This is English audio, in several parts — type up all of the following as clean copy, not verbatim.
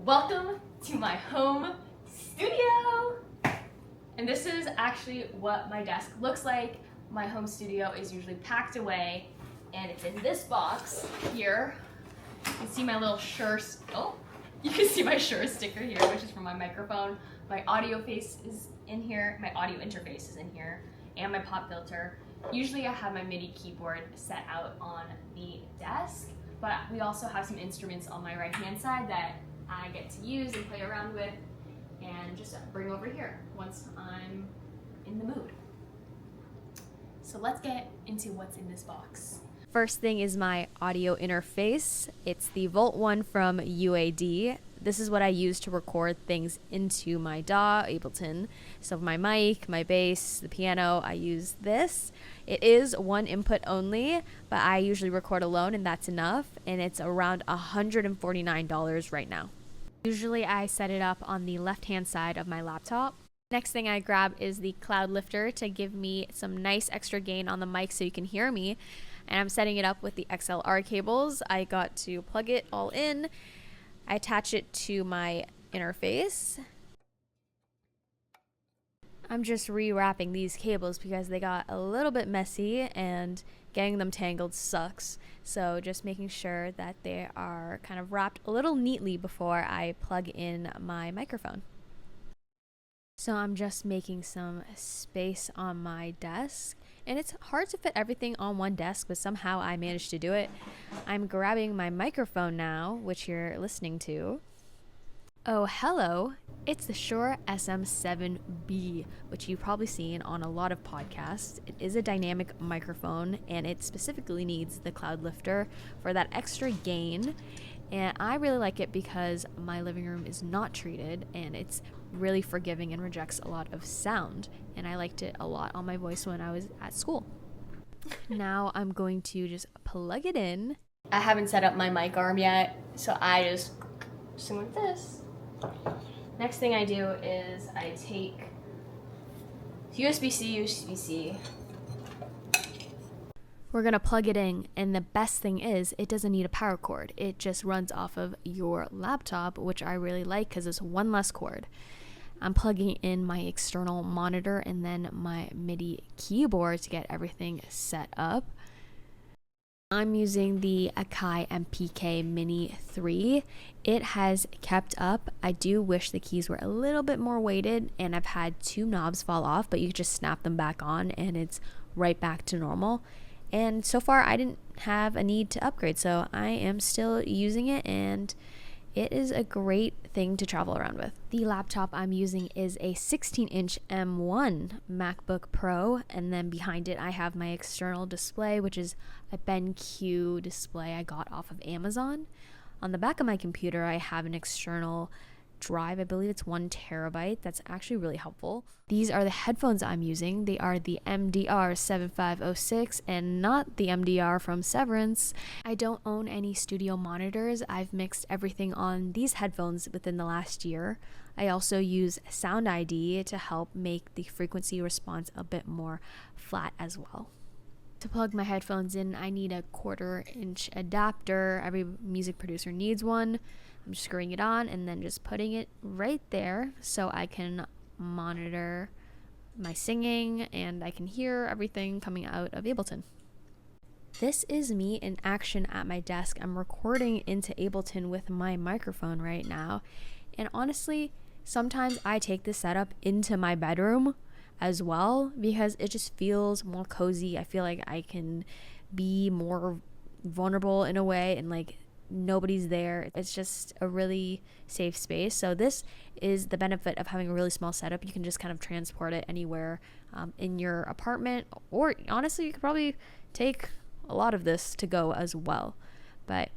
Welcome to my home studio! And this is actually what my desk looks like. My home studio is usually packed away, and it's in this box here. You can see my little you can see my Shure sticker here, which is for my microphone. My audio face is in here, my audio interface is in here, and my pop filter. Usually I have my MIDI keyboard set out on the desk, but we also have some instruments on my right-hand side that I get to use and play around with and just bring over here once I'm in the mood. So let's get into what's in this box. First thing is my audio interface. It's the Volt One from UAD. This is what I use to record things into my DAW, Ableton. So my mic, my bass, the piano, I use this. It is one input only, but I usually record alone and that's enough. And it's around $149 right now. Usually I set it up on the left-hand side of my laptop. Next thing I grab is the Cloud Lifter to give me some nice extra gain on the mic so you can hear me. And I'm setting it up with the XLR cables. I got to plug it all in. I attach it to my interface. I'm just rewrapping these cables because they got a little bit messy and getting them tangled sucks. So just making sure that they are kind of wrapped a little neatly before I plug in my microphone. So I'm just making some space on my desk, and it's hard to fit everything on one desk, but somehow I managed to do it. I'm grabbing my microphone now, which you're listening to. Oh, hello. It's the Shure SM7B, which you've probably seen on a lot of podcasts. It is a dynamic microphone, and it specifically needs the Cloud Lifter for that extra gain. And I really like it because my living room is not treated, and it's really forgiving and rejects a lot of sound. And I liked it a lot on my voice when I was at school. Now I'm going to just plug it in. I haven't set up my mic arm yet, so I just sing like this. Next thing I do is I take USB-C. We're gonna plug it in, and the best thing is it doesn't need a power cord. It just runs off of your laptop, which I really like because it's one less cord. I'm plugging in my external monitor and then my MIDI keyboard to get everything set up. I'm using the Akai MPK Mini 3. It has kept up. I do wish the keys were a little bit more weighted, and I've had two knobs fall off, but you can just snap them back on and it's right back to normal. And so far I didn't have a need to upgrade, so I am still using it, and it is a great thing to travel around with. The laptop I'm using is a 16-inch M1 MacBook Pro, and then behind it I have my external display, which is a BenQ display I got off of Amazon. On the back of my computer I have an external drive. I believe it's 1 terabyte. That's actually really helpful. These are the headphones I'm using. They are the MDR 7506 and not the MDR from Severance. I don't own any studio monitors. I've mixed everything on these headphones within the last year. I also use Sound ID to help make the frequency response a bit more flat as well. To plug my headphones in, I need a 1/4-inch adapter. Every music producer needs one. I'm just screwing it on and then just putting it right there so I can monitor my singing and I can hear everything coming out of Ableton. This is me in action at my desk. I'm recording into Ableton with my microphone right now. And honestly, sometimes I take this setup into my bedroom as well because it just feels more cozy. I feel like I can be more vulnerable in a way, and like nobody's there. It's just a really safe space. So this is the benefit of having a really small setup. You can just kind of transport it anywhere in your apartment, or honestly you could probably take a lot of this to go as well. But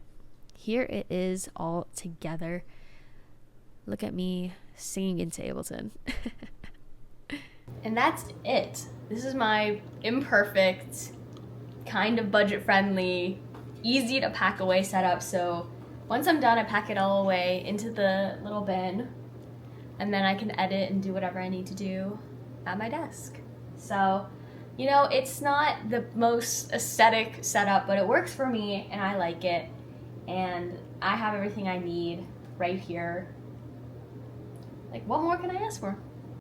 here it is all together. Look at me singing into Ableton. And that's it. This is my imperfect, kind of budget-friendly, easy to pack away setup. So once I'm done, I pack it all away into the little bin, and then I can edit and do whatever I need to do at my desk. So, you know, it's not the most aesthetic setup, but it works for me and I like it, and I have everything I need right here. Like, what more can I ask for?